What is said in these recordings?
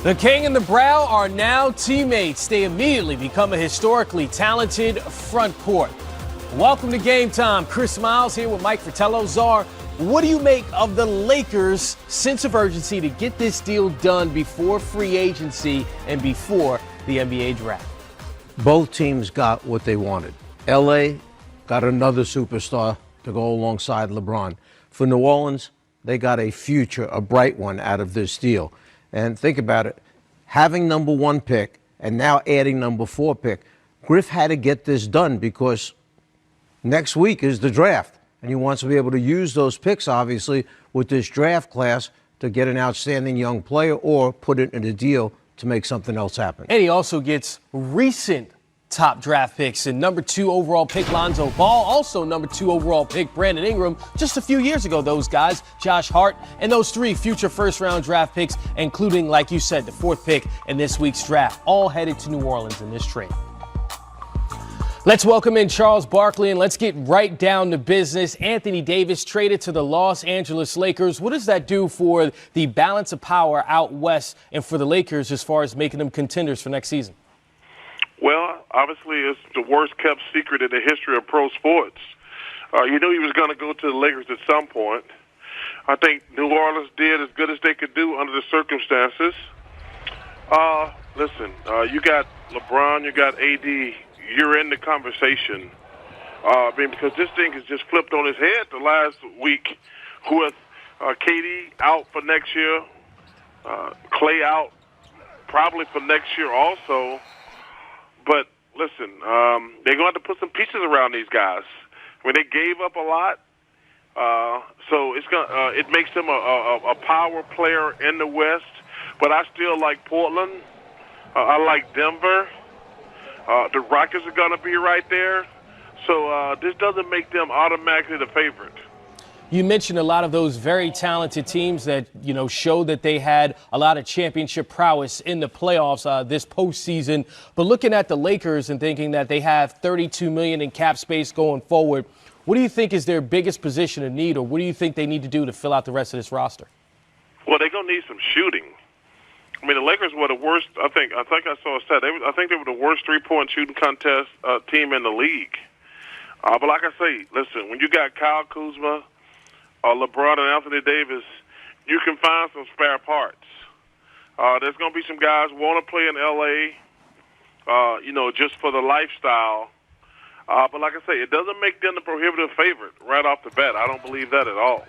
The King and the Brow are now teammates. They immediately become a historically talented front court. Welcome to Game Time. Chris Miles here with Mike Fratello. Czar, what do you make of the Lakers' sense of urgency to get this deal done before free agency and before the NBA draft? Both teams got what they wanted. LA got another superstar to go alongside LeBron. For New Orleans, they got a future, a bright one out of this deal. And think about it, having number 1 pick and now adding number 4 pick, Griff had to get this done because next week is the draft. And he wants to be able to use those picks, obviously, with this draft class to get an outstanding young player or put it in a deal to make something else happen. And he also gets recent top draft picks and number 2 overall pick Lonzo Ball, also number 2 overall pick Brandon Ingram. Just a few years ago, those guys, Josh Hart, and those 3 future first-round draft picks, including, like you said, the 4th pick in this week's draft, all headed to New Orleans in this trade. Let's welcome in Charles Barkley, and let's get right down to business. Anthony Davis traded to the Los Angeles Lakers. What does that do for the balance of power out west and for the Lakers as far as making them contenders for next season? Well, obviously, it's the worst-kept secret in the history of pro sports. You knew he was going to go to the Lakers at some point. I think New Orleans did as good as they could do under the circumstances. Listen, you got LeBron, you got AD. You're in the conversation. Because this thing has just flipped on its head the last week with KD out for next year, Clay out probably for next year also. But listen, they're going to have to put some pieces around these guys. I mean, they gave up a lot, so it makes them a power player in the West. But I still like Portland. I like Denver. The Rockets are going to be right there. So this doesn't make them automatically the favorite. You mentioned a lot of those very talented teams that, showed that they had a lot of championship prowess in the playoffs this postseason. But looking at the Lakers and thinking that they have $32 million in cap space going forward, what do you think is their biggest position of need, or what do you think they need to do to fill out the rest of this roster? Well, they're going to need some shooting. I mean, the Lakers were the worst. I think I saw a stat. I think they were the worst three-point shooting contest team in the league. But like I say, listen, when you got Kyle Kuzma, LeBron and Anthony Davis, you can find some spare parts. There's going to be some guys who want to play in L.A., just for the lifestyle. But like I say, it doesn't make them the prohibitive favorite right off the bat. I don't believe that at all.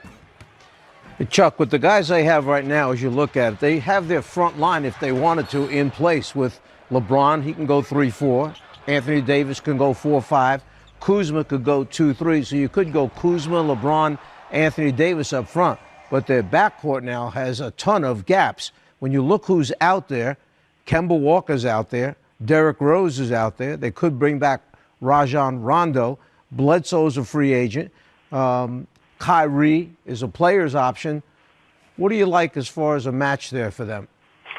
Chuck, with the guys they have right now, as you look at it, they have their front line, if they wanted to, in place with LeBron. He can go 3-4. Anthony Davis can go 4-5. Kuzma could go 2-3. So you could go Kuzma, LeBron, Anthony Davis up front, but their backcourt now has a ton of gaps. When you look who's out there, Kemba Walker's out there, Derrick Rose is out there. They could bring back Rajon Rondo. Bledsoe's a free agent. Kyrie is a player's option. What do you like as far as a match there for them?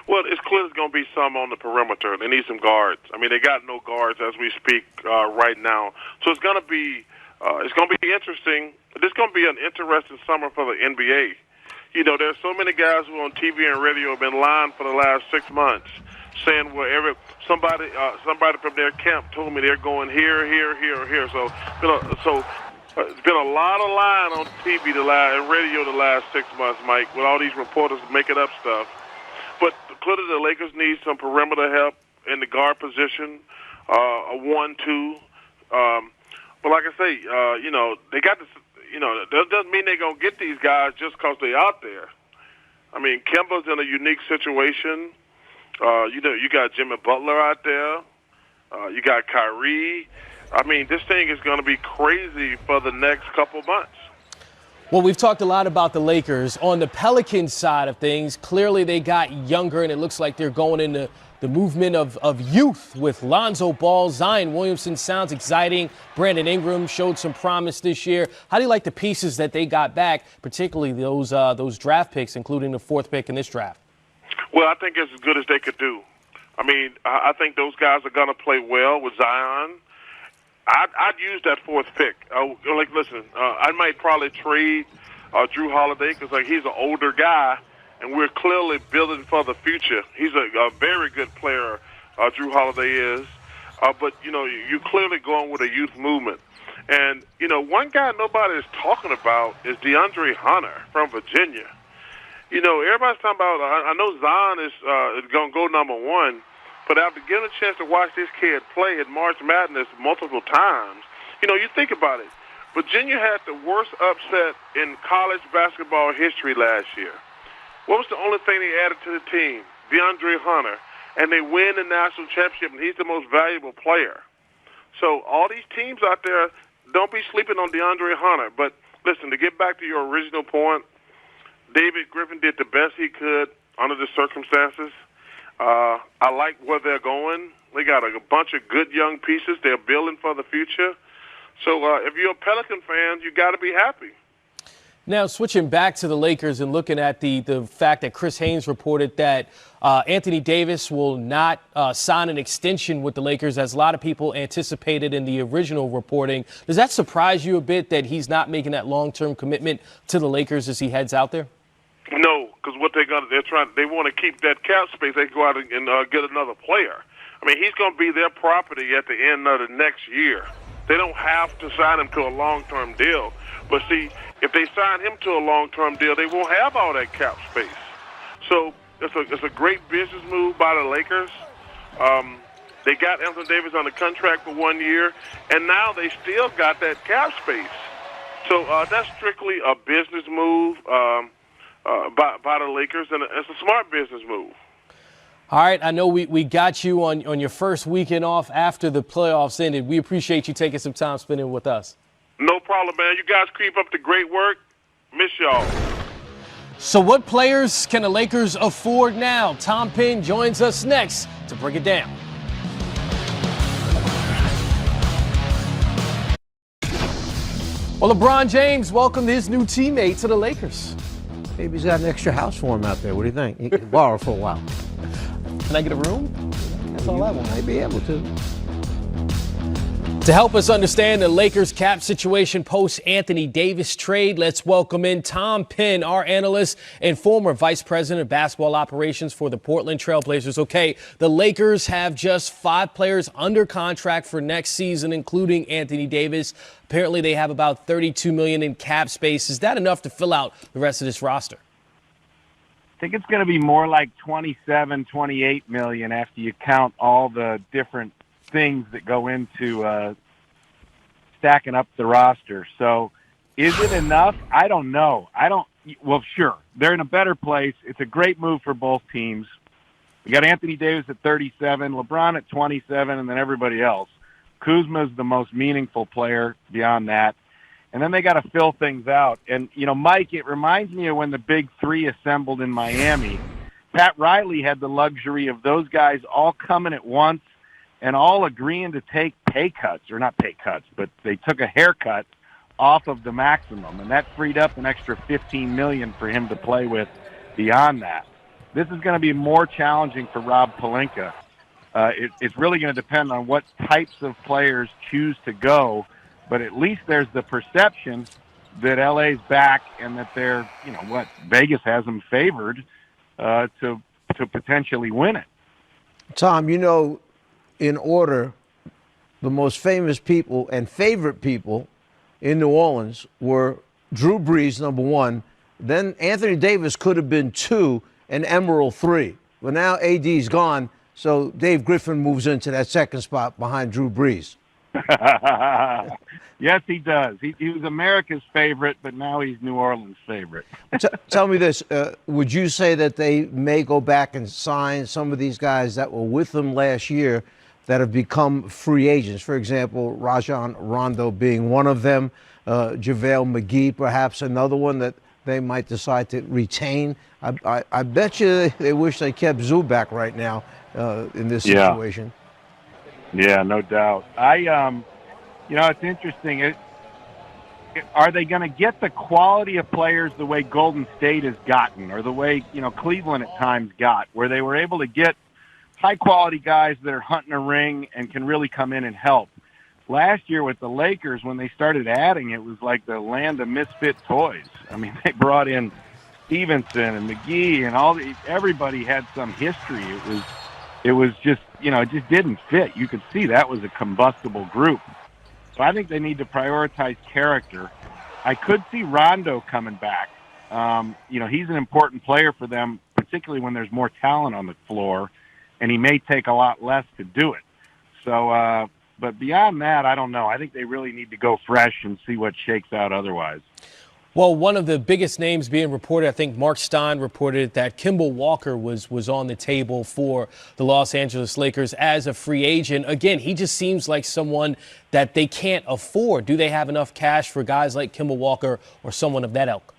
Well, it's clear there's going to be some on the perimeter. They need some guards. I mean, they got no guards as we speak right now. So it's going to be interesting. This is going to be an interesting summer for the NBA. There's so many guys who on TV and radio have been lying for the last 6 months, saying somebody from their camp told me they're going here, here, here, or here. So it's been a lot of lying on TV and radio the last 6 months, Mike, with all these reporters making up stuff. But clearly the Lakers need some perimeter help in the guard position, a 1-2. But like I say, they got this. That doesn't mean they're going to get these guys just because they're out there. I mean, Kemba's in a unique situation. You got Jimmy Butler out there. You got Kyrie. I mean, this thing is going to be crazy for the next couple months. Well, we've talked a lot about the Lakers. On the Pelicans side of things, clearly they got younger, and it looks like they're going into the movement of youth with Lonzo Ball. Zion Williamson sounds exciting. Brandon Ingram showed some promise this year. How do you like the pieces that they got back, particularly those draft picks, including the 4th pick in this draft? Well, I think it's as good as they could do. I mean, I think those guys are going to play well with Zion. I'd use that 4th pick. Listen, I might probably trade Drew Holiday because he's an older guy, and we're clearly building for the future. He's a very good player, Drew Holiday is. But, you're clearly going with a youth movement. And, one guy nobody is talking about is DeAndre Hunter from Virginia. Everybody's talking about, I know Zion is going to go number one, but after getting a chance to watch this kid play at March Madness multiple times, you think about it. Virginia had the worst upset in college basketball history last year. What was the only thing they added to the team? DeAndre Hunter. And they win the national championship, and he's the most valuable player. So all these teams out there, don't be sleeping on DeAndre Hunter. But listen, to get back to your original point, David Griffin did the best he could under the circumstances. I like where they're going. They got a bunch of good young pieces. They're building for the future. So if you're a Pelican fan, you got to be happy. Now, switching back to the Lakers and looking at the fact that Chris Haynes reported that Anthony Davis will not sign an extension with the Lakers, as a lot of people anticipated in the original reporting. Does that surprise you a bit that he's not making that long-term commitment to the Lakers as he heads out there? No, because what they want to keep that cap space. They go out and get another player. I mean, he's going to be their property at the end of the next year. They don't have to sign him to a long-term deal. But see, if they sign him to a long-term deal, they won't have all that cap space. So it's a great business move by the Lakers. They got Anthony Davis on the contract for 1 year, and now they still got that cap space. So that's strictly a business move by the Lakers, and it's a smart business move. All right, I know we got you on your first weekend off after the playoffs ended. We appreciate you taking some time spending with us. No problem, man. You guys keep up the great work. Miss y'all. So what players can the Lakers afford now? Tom Penn joins us next to break it down. Well, LeBron James welcomed his new teammate to the Lakers. Maybe he's got an extra house for him out there. What do you think? He can borrow for a while. Can I get a room? That's all I want. Might be able to. To help us understand the Lakers cap situation post Anthony Davis trade, let's welcome in Tom Penn, our analyst and former vice president of basketball operations for the Portland Trail Blazers. Okay, the Lakers have just 5 players under contract for next season, including Anthony Davis. Apparently they have about $32 million in cap space. Is that enough to fill out the rest of this roster? I think it's going to be more like 27, 28 million after you count all the different things that go into stacking up the roster. So is it enough? I don't know. Well, sure. They're in a better place. It's a great move for both teams. We got Anthony Davis at 37, LeBron at 27, and then everybody else. Kuzma's the most meaningful player beyond that. And then they got to fill things out. And, Mike, it reminds me of when the Big Three assembled in Miami. Pat Riley had the luxury of those guys all coming at once and all agreeing to take pay cuts, or not pay cuts, but they took a haircut off of the maximum, and that freed up an extra $15 million for him to play with beyond that. This is going to be more challenging for Rob Pelinka. It's really going to depend on what types of players choose to go, but at least there's the perception that LA's back and that they're, Vegas has them favored to potentially win it. Tom, in order, the most famous people and favorite people in New Orleans were Drew Brees, number 1. Then Anthony Davis could have been 2 and Emerald 3. But now AD's gone, so Dave Griffin moves into that second spot behind Drew Brees. Yes, he does. He was America's favorite, but now he's New Orleans' favorite. Tell me this. Would you say that they may go back and sign some of these guys that were with them last year that have become free agents? For example, Rajon Rondo being one of them, JaVale McGee perhaps another one that they might decide to retain. I bet you they wish they kept Zubac right now in this situation. Yeah, no doubt. It's interesting. Are they going to get the quality of players the way Golden State has gotten, or the way, Cleveland at times got, where they were able to get high-quality guys that are hunting a ring and can really come in and help? Last year with the Lakers, when they started adding, it was like the land of misfit toys. I mean, they brought in Stevenson and McGee and everybody had some history. It was just, it just didn't fit. You could see that was a combustible group. So I think they need to prioritize character. I could see Rondo coming back. He's an important player for them, particularly when there's more talent on the floor, and he may take a lot less to do it. So, but beyond that, I don't know. I think they really need to go fresh and see what shakes out otherwise. Well, one of the biggest names being reported, I think Mark Stein reported that Kemba Walker was on the table for the Los Angeles Lakers as a free agent. Again, he just seems like someone that they can't afford. Do they have enough cash for guys like Kemba Walker or someone of that ilk?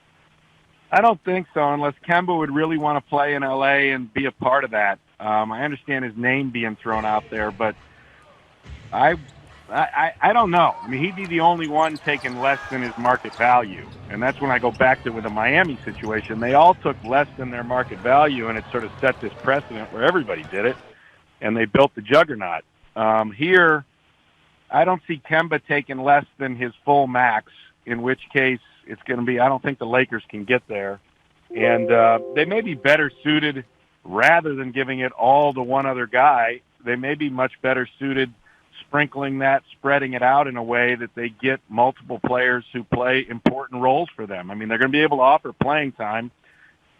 I don't think so, unless Kemba would really want to play in L.A. and be a part of that. I understand his name being thrown out there, but I don't know. I mean, he'd be the only one taking less than his market value. And that's when I go back to with the Miami situation. They all took less than their market value, and it sort of set this precedent where everybody did it, and they built the juggernaut. Here, I don't see Kemba taking less than his full max, in which case it's going to be, I don't think the Lakers can get there. And they may be better suited, rather than giving it all to one other guy, they may be much better suited sprinkling that, spreading it out in a way that they get multiple players who play important roles for them. I mean, they're going to be able to offer playing time.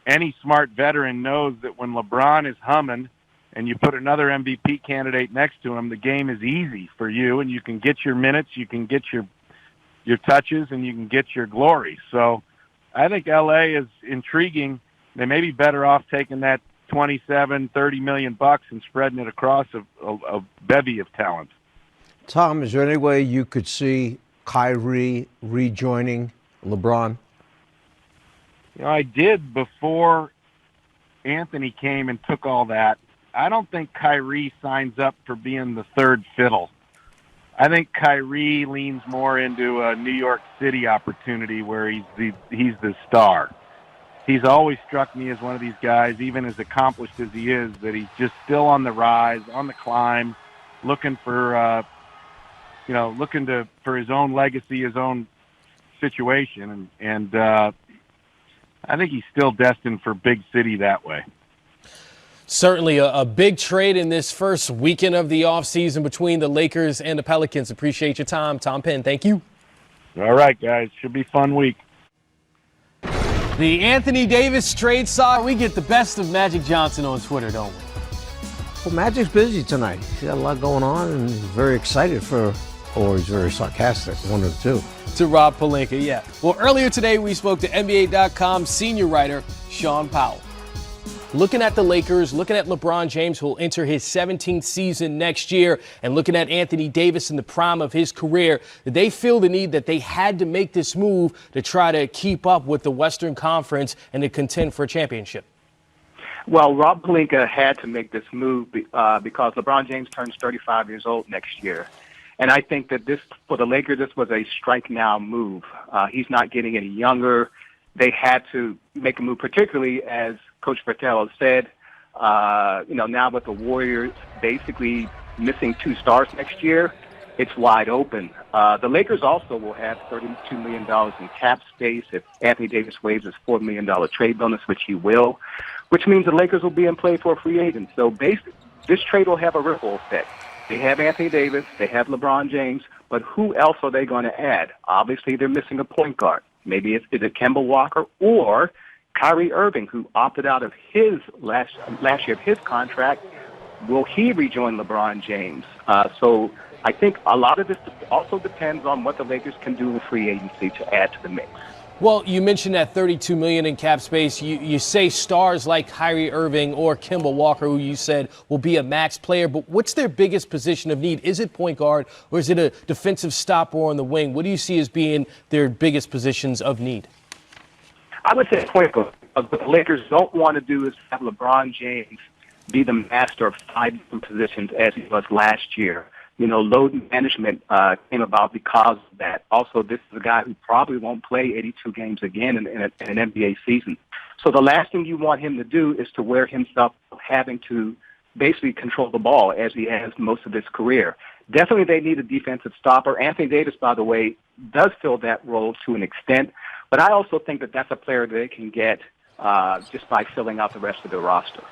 Any smart veteran knows that when LeBron is humming and you put another MVP candidate next to him, the game is easy for you, and you can get your minutes, you can get your touches, and you can get your glory. So I think L.A. is intriguing. They may be better off taking that $27-30 million and spreading it across a bevy of talent. Tom, is there any way you could see Kyrie rejoining LeBron? I did before Anthony came and took all that. I don't think Kyrie signs up for being the third fiddle. I think Kyrie leans more into a New York City opportunity where he's the star. He's always struck me as one of these guys, even as accomplished as he is, that he's just still on the rise, on the climb, looking for for his own legacy, his own situation, and I think he's still destined for big city that way. Certainly a big trade in this first weekend of the offseason between the Lakers and the Pelicans. Appreciate your time, Tom Penn. Thank you. All right, guys. Should be a fun week. The Anthony Davis trade saga. We get the best of Magic Johnson on Twitter, don't we? Well, Magic's busy tonight. He's got a lot going on and he's very excited or he's very sarcastic, one of the two. To Rob Pelinka, yeah. Well, earlier today we spoke to NBA.com senior writer Sean Powell. Looking at the Lakers, looking at LeBron James, who will enter his 17th season next year, and looking at Anthony Davis in the prime of his career, they feel the need that they had to make this move to try to keep up with the Western Conference and to contend for a championship. Well, Rob Pelinka had to make this move because LeBron James turns 35 years old next year. And I think that for the Lakers, this was a strike now move. He's not getting any younger. They had to make a move, particularly as Coach Patel has said, now with the Warriors basically missing two stars next year, it's wide open. The Lakers also will have $32 million in cap space if Anthony Davis waives his $4 million trade bonus, which he will, which means the Lakers will be in play for a free agent. So basically, this trade will have a ripple effect. They have Anthony Davis, they have LeBron James, but who else are they going to add? Obviously, they're missing a point guard. Maybe is it Kemba Walker or Kyrie Irving, who opted out of his last year of his contract. Will he rejoin LeBron James? So I think a lot of this also depends on what the Lakers can do in free agency to add to the mix. Well, you mentioned that $32 million in cap space. You say stars like Kyrie Irving or Kemba Walker, who you said will be a max player, but what's their biggest position of need? Is it point guard or is it a defensive stopper on the wing? What do you see as being their biggest positions of need? I would say point guard. What the Lakers don't want to do is have LeBron James be the master of 5 different positions as he was last year. Load management came about because of that. Also, this is a guy who probably won't play 82 games again in an NBA season. So the last thing you want him to do is to wear himself having to basically control the ball as he has most of his career. Definitely they need a defensive stopper. Anthony Davis, by the way, does fill that role to an extent. But I also think that that's a player that they can get just by filling out the rest of the roster.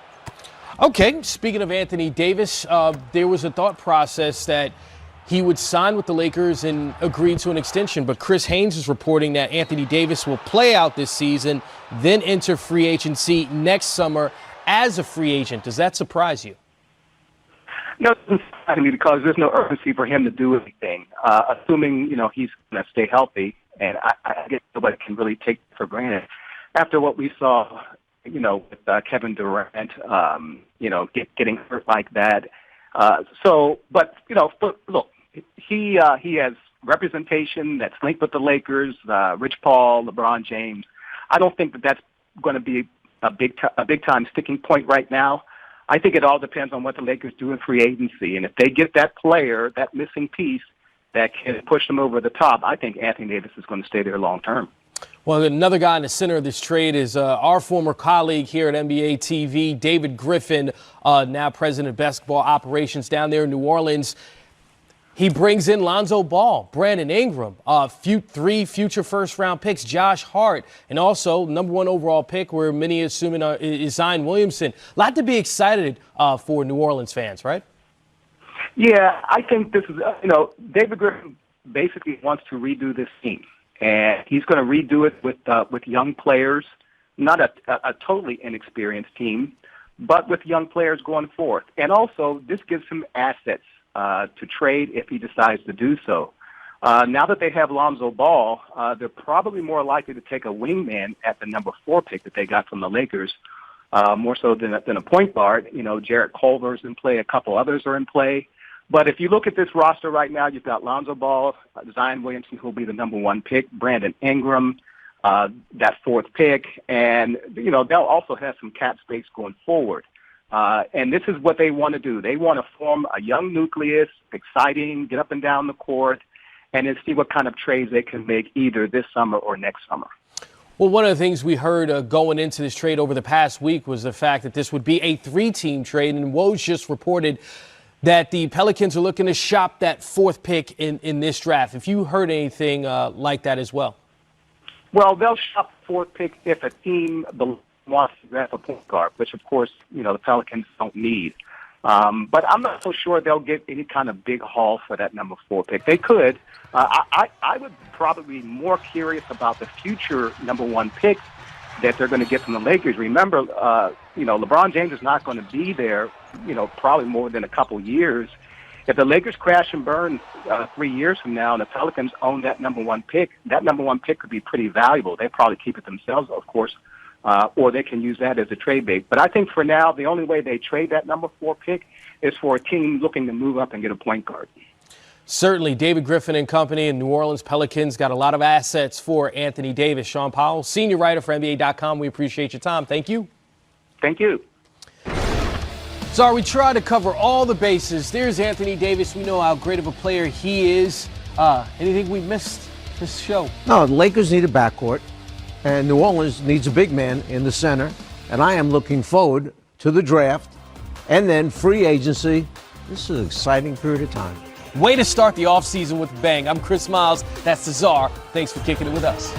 Okay, speaking of Anthony Davis, there was a thought process that he would sign with the Lakers and agree to an extension, but Chris Haynes is reporting that Anthony Davis will play out this season, then enter free agency next summer as a free agent. Does that surprise you? No, it doesn't surprise me because there's no urgency for him to do anything. Assuming, he's going to stay healthy, and I guess nobody can really take it for granted. After what we saw, with Kevin Durant, getting hurt like that. Look, he has representation that's linked with the Lakers, Rich Paul, LeBron James. I don't think that's going to be a big time sticking point right now. I think it all depends on what the Lakers do in free agency, and if they get that player, that missing piece that can push them over the top, I think Anthony Davis is going to stay there long term. Well, another guy in the center of this trade is our former colleague here at NBA TV, David Griffin, now president of basketball operations down there in New Orleans. He brings in Lonzo Ball, Brandon Ingram, 3 future first-round picks, Josh Hart, and also #1 overall pick, where many assuming is Zion Williamson. A lot to be excited for New Orleans fans, right? Yeah, I think this is, David Griffin basically wants to redo this team, and he's going to redo it with young players, not a totally inexperienced team, but with young players going forth. And also, this gives him assets to trade if he decides to do so. Now that they have Lonzo Ball, they're probably more likely to take a wingman at the #4 pick that they got from the Lakers, more so than a point guard. Jarrett Culver's in play, a couple others are in play. But if you look at this roster right now, you've got Lonzo Ball, Zion Williamson, who will be the #1 pick, Brandon Ingram, that 4th pick, and they'll also have some cap space going forward. And this is what they want to do. They want to form a young nucleus, exciting, get up and down the court, and then see what kind of trades they can make either this summer or next summer. Well, one of the things we heard going into this trade over the past week was the fact that this would be a 3-team trade, and Woj just reported that the Pelicans are looking to shop that 4th pick in this draft. If you heard anything like that as well. Well, they'll shop the 4th pick if a team wants to draft a point guard, which, of course, the Pelicans don't need. But I'm not so sure they'll get any kind of big haul for that #4 pick. They could. I would probably be more curious about the future #1 picks that they're going to get from the Lakers. Remember, LeBron James is not going to be there, probably more than a couple years. If the Lakers crash and burn 3 years from now and the Pelicans own that #1 pick, that #1 pick could be pretty valuable. They probably keep it themselves, of course, or they can use that as a trade bait. But I think for now, the only way they trade that #4 pick is for a team looking to move up and get a point guard. Certainly, David Griffin and company and New Orleans Pelicans got a lot of assets for Anthony Davis. Sean Powell, senior writer for NBA.com. We appreciate your time. Thank you. Thank you. Sorry, we try to cover all the bases. There's Anthony Davis. We know how great of a player he is. Anything we missed this show? No, the Lakers need a backcourt, and New Orleans needs a big man in the center. And I am looking forward to the draft and then free agency. This is an exciting period of time. Way to start the offseason with a bang. I'm Chris Miles. That's the Czar. Thanks for kicking it with us.